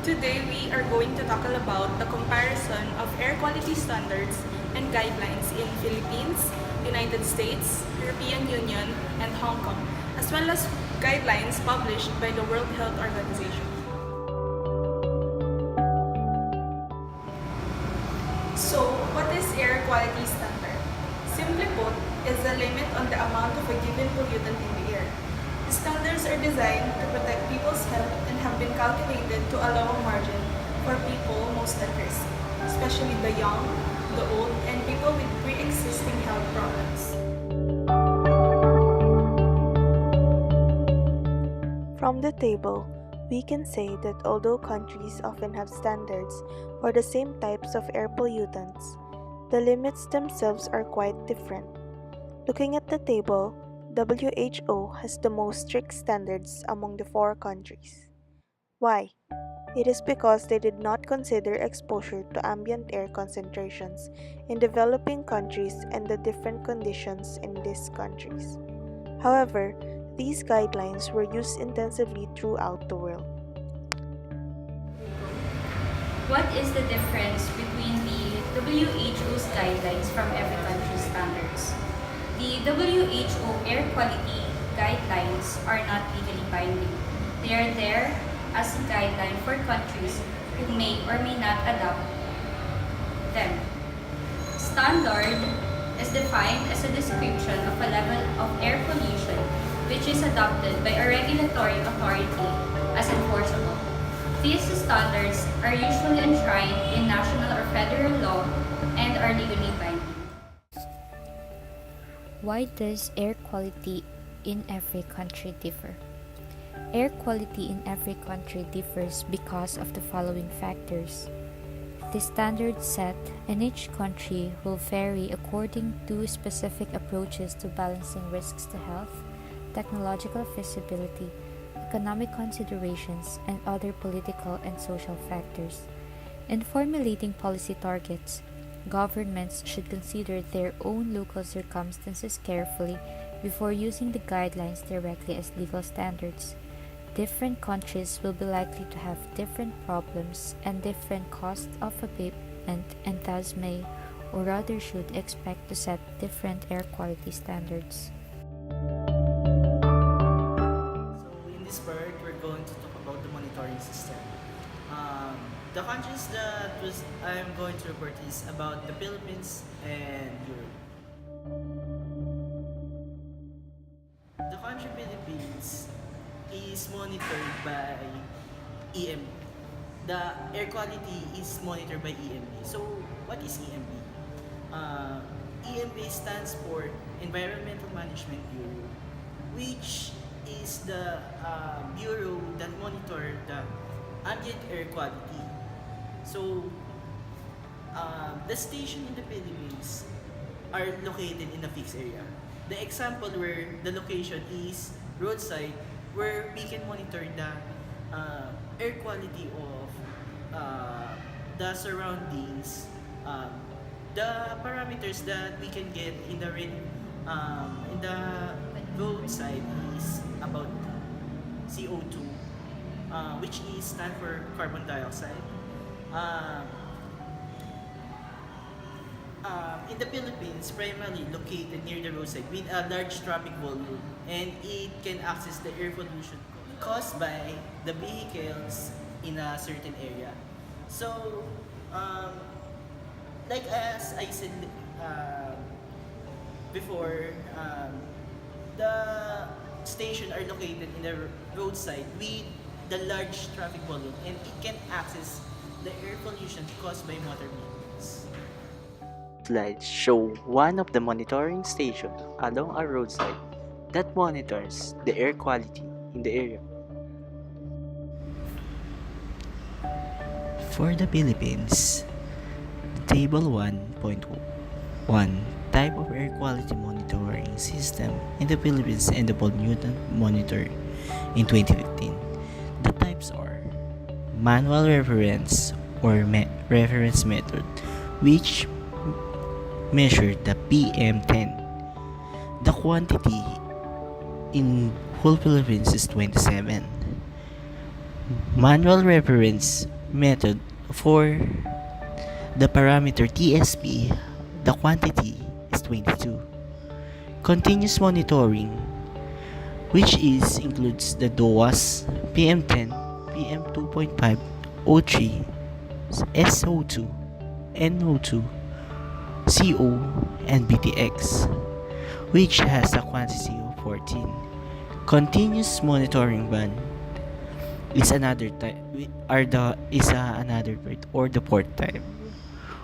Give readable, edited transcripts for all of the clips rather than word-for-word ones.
Today we are going to tackle about the comparison of air quality standards and guidelines in Philippines, United States, European Union, and Hong Kong, as well as guidelines published by the World Health Organization. So, what is air quality standard? Simply put, is the limit on the amount of a given pollutant in the air. The standards are designed to protect people's health and have been calculated to allow a margin for people most at risk, especially the young, the old, and people with pre-existing health problems. From the table, we can say that although countries often have standards for the same types of air pollutants, the limits themselves are quite different. Looking at the table, WHO has the most strict standards among the four countries. Why? It is because they did not consider exposure to ambient air concentrations in developing countries and the different conditions in these countries. However, these guidelines were used intensively throughout the world. What is the difference between the WHO's guidelines from every country's standards? The WHO air quality guidelines are not legally binding. They are there as a guideline for countries who may or may not adopt them. Standard is defined as a description of a level of air pollution which is adopted by a regulatory authority as enforceable. These standards are usually enshrined in national or federal law and are legally binding. Why does air quality in every country differ? Air quality in every country differs because of the following factors. The standards set in each country will vary according to specific approaches to balancing risks to health, technological feasibility, economic considerations, and other political and social factors. In formulating policy targets, governments should consider their own local circumstances carefully before using the guidelines directly as legal standards. Different countries will be likely to have different problems and different costs of abatement and thus may, or rather should, expect to set different air quality standards. So in this part, we're going to talk about the monitoring system. The countries that I'm going to report is about the Philippines and Europe. The country Philippines is monitored by EMB. The air quality is monitored by EMB. So what is EMB? EMB stands for Environmental Management Bureau, which is the bureau that monitor the ambient air quality. So the station in the Philippines are located in a fixed area. The example where the location is roadside, where we can monitor the air quality of the surroundings, the parameters that we can get in the roadside is about CO2, which is stand for carbon dioxide. In the Philippines, primarily located near the roadside with a large traffic volume, and it can access the air pollution caused by the vehicles in a certain area. So, like as I said before, the station are located in the roadside with the large traffic volume, and it can access the air pollution caused by motor vehicles. Slides show one of the monitoring stations along a roadside that monitors the air quality in the area. For the Philippines, Table 1.1 Type of Air Quality Monitoring System in the Philippines and the Pollutant Monitor in 2015. The types are Manual Reference or Reference Method, which measure the PM10. The quantity in whole Philippines is 27. Manual reference method for the parameter TSP, the quantity is 22. Continuous monitoring, which includes the DOAS, PM10, PM2.5, O3, SO2, NO2, CO, and BTX, which has a quantity of 14. Continuous monitoring band is another type another part or the port type,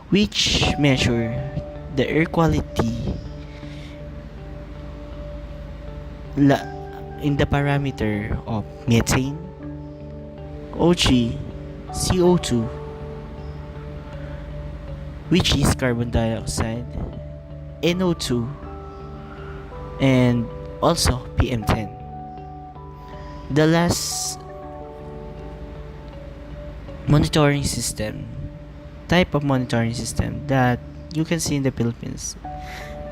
which measure the air quality in the parameter of methane, O3, CO2, which is carbon dioxide, NO2, and also PM10. The last type of monitoring system that you can see in the Philippines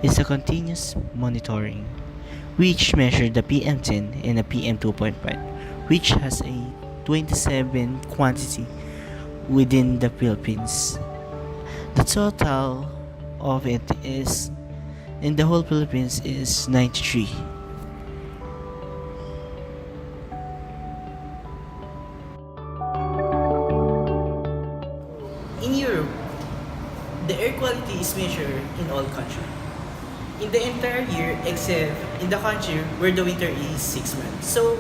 is a continuous monitoring, which measure the PM10 and the PM2.5, which has a 27 quantity within the Philippines. The total of it is in the whole Philippines is 93. In Europe, the air quality is measured in all countries. In the entire year, except in the country where the winter is 6 months. So,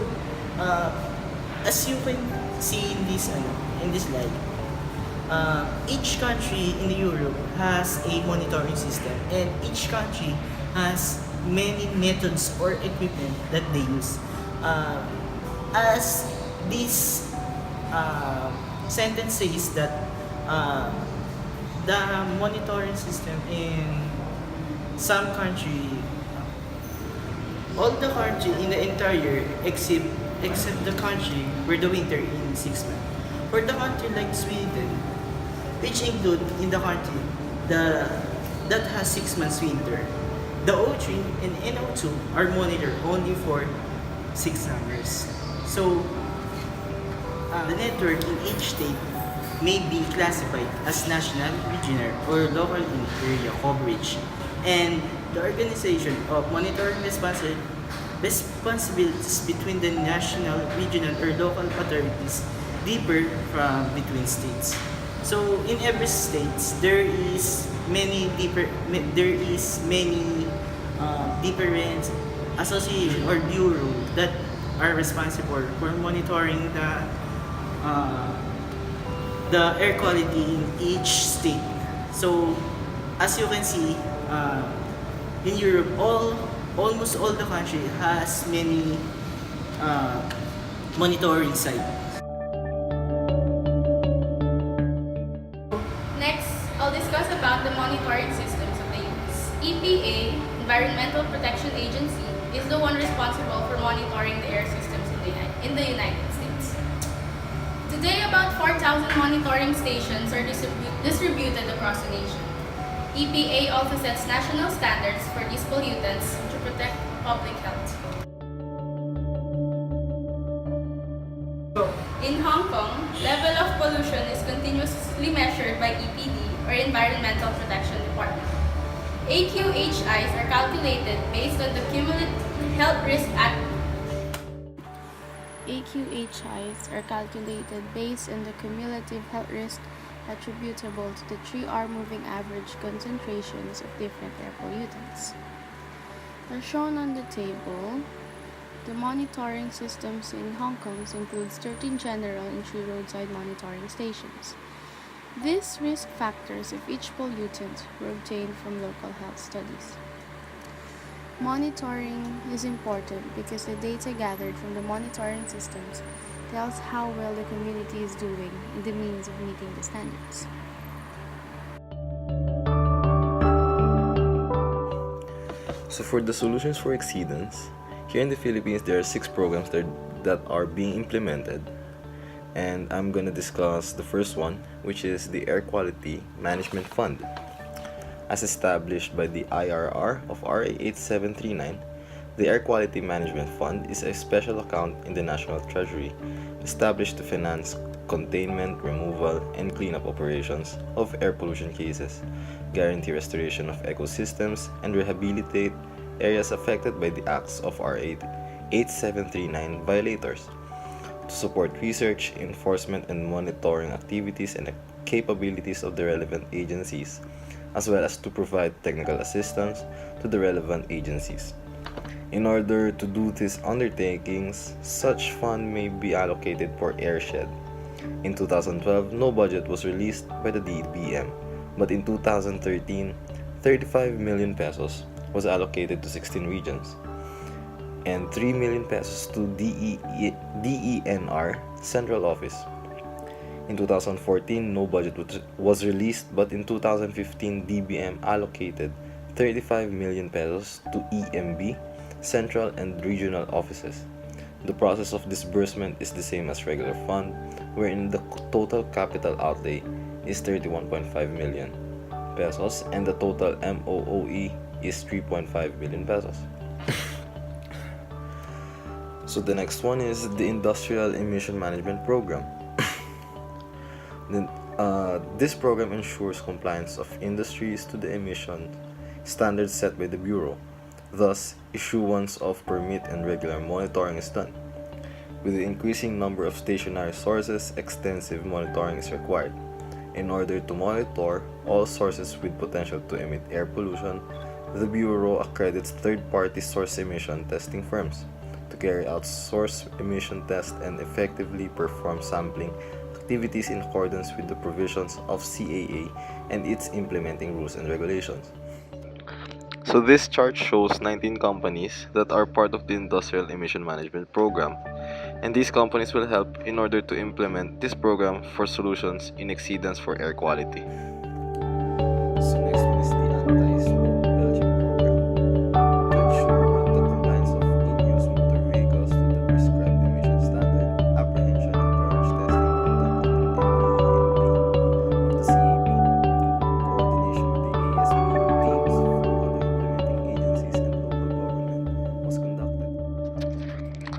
as you can see in this slide, each country in Europe has a monitoring system, and each country has many methods or equipment that they use. As this sentence says that the monitoring system in some country, all the country in the entire year except the country where the winter in 6 months. For the country like Sweden, which include in the country that has 6 months winter, the O3 and NO2 are monitored only for 6 summers. So the network in each state may be classified as national, regional, or local in area coverage, and the organization of monitoring responsibilities between the national, regional, or local authorities differ from between states. So in every states there is many different association or bureau that are responsible for monitoring the air quality in each state. So as you can see, in Europe, almost all the country has many monitoring sites. Next, I'll discuss about the monitoring systems of the US. EPA, Environmental Protection Agency, is the one responsible for monitoring the air systems in the United States. Today, about 4,000 monitoring stations are distributed across the nation. EPA also sets national standards for these pollutants to protect public health. In Hong Kong, level of pollution is continuously measured by EPD, or Environmental Protection Department. AQHIs are calculated based on the cumulative health risk AQHIs are calculated based on the cumulative health risk attributable to the 3-hour moving average concentrations of different air pollutants. As shown on the table, the monitoring systems in Hong Kong includes 13 general and 3 roadside monitoring stations. These risk factors of each pollutant were obtained from local health studies. Monitoring is important because the data gathered from the monitoring systems tells how well the community is doing in the means of meeting the standards. So for the solutions for exceedance, here in the Philippines there are 6 programs that are being implemented, and I'm going to discuss the first one, which is the Air Quality Management Fund. As established by the IRR of RA 8739, The Air Quality Management Fund is a special account in the National Treasury established to finance containment, removal, and cleanup operations of air pollution cases, guarantee restoration of ecosystems, and rehabilitate areas affected by the acts of R8 8739 violators, to support research, enforcement, and monitoring activities and capabilities of the relevant agencies, as well as to provide technical assistance to the relevant agencies. In order to do these undertakings, such fund may be allocated for airshed. In 2012, no budget was released by the DBM, but in 2013, 35 million pesos was allocated to 16 regions and 3 million pesos to DENR Central Office. In 2014, no budget was released, but in 2015, DBM allocated 35 million pesos to EMB, Central and Regional Offices. The process of disbursement is the same as regular fund, wherein the total capital outlay is 31.5 million pesos and the total MOOE is 3.5 million pesos. So the next one is the Industrial Emission Management Program. This program ensures compliance of industries to the emission standards set by the Bureau. Thus, issuance of permit and regular monitoring is done. With the increasing number of stationary sources, extensive monitoring is required. In order to monitor all sources with potential to emit air pollution, the Bureau accredits third-party source emission testing firms to carry out source emission tests and effectively perform sampling activities in accordance with the provisions of CAA and its implementing rules and regulations. So this chart shows 19 companies that are part of the Industrial Emission Management Program, and these companies will help in order to implement this program for solutions in exceedance for air quality. So next one is the Anti-Smoke Belching Program to ensure the compliance of in-use motor vehicles to the prescribed emission standard, apprehension and garage testing conducted in MVEMP of the CAB, coordination with the ASB teams from other implementing agencies and local government was conducted.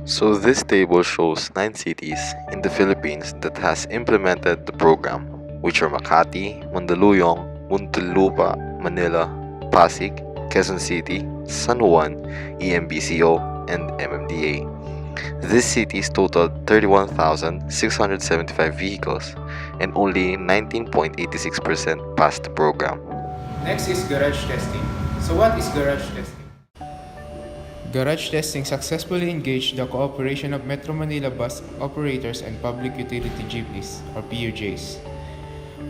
So this table shows 9 cities in the Philippines that has implemented the program, which are Makati, Mandaluyong, Muntinlupa, Manila, Pasig, Quezon City, San Juan, EMBCO, and MMDA. These cities totaled 31,675 vehicles, and only 19.86% passed the program. Next is garage testing. So what is garage testing? Garage testing successfully engaged the cooperation of Metro Manila bus operators and public utility jeepneys, or PUJs.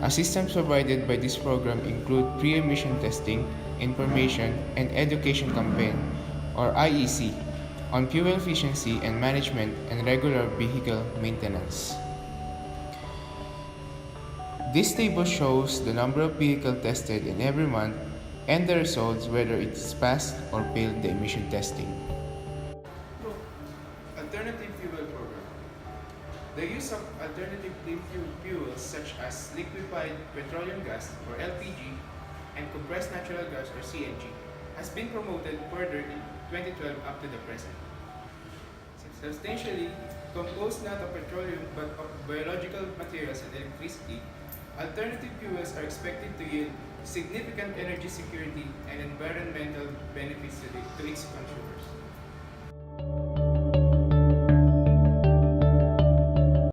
Assistance provided by this program include pre-emission testing, information, and education campaign, or IEC, on fuel efficiency and management and regular vehicle maintenance. This table shows the number of vehicles tested in every month and the results whether it is passed or failed the emission testing. Alternative fuel program. The use of alternative fuels such as liquefied petroleum gas or LPG and compressed natural gas or CNG has been promoted further in 2012 up to the present. Substantially composed not of petroleum but of biological materials and electricity, alternative fuels are expected to yield significant energy security and environmental benefits to its consumers.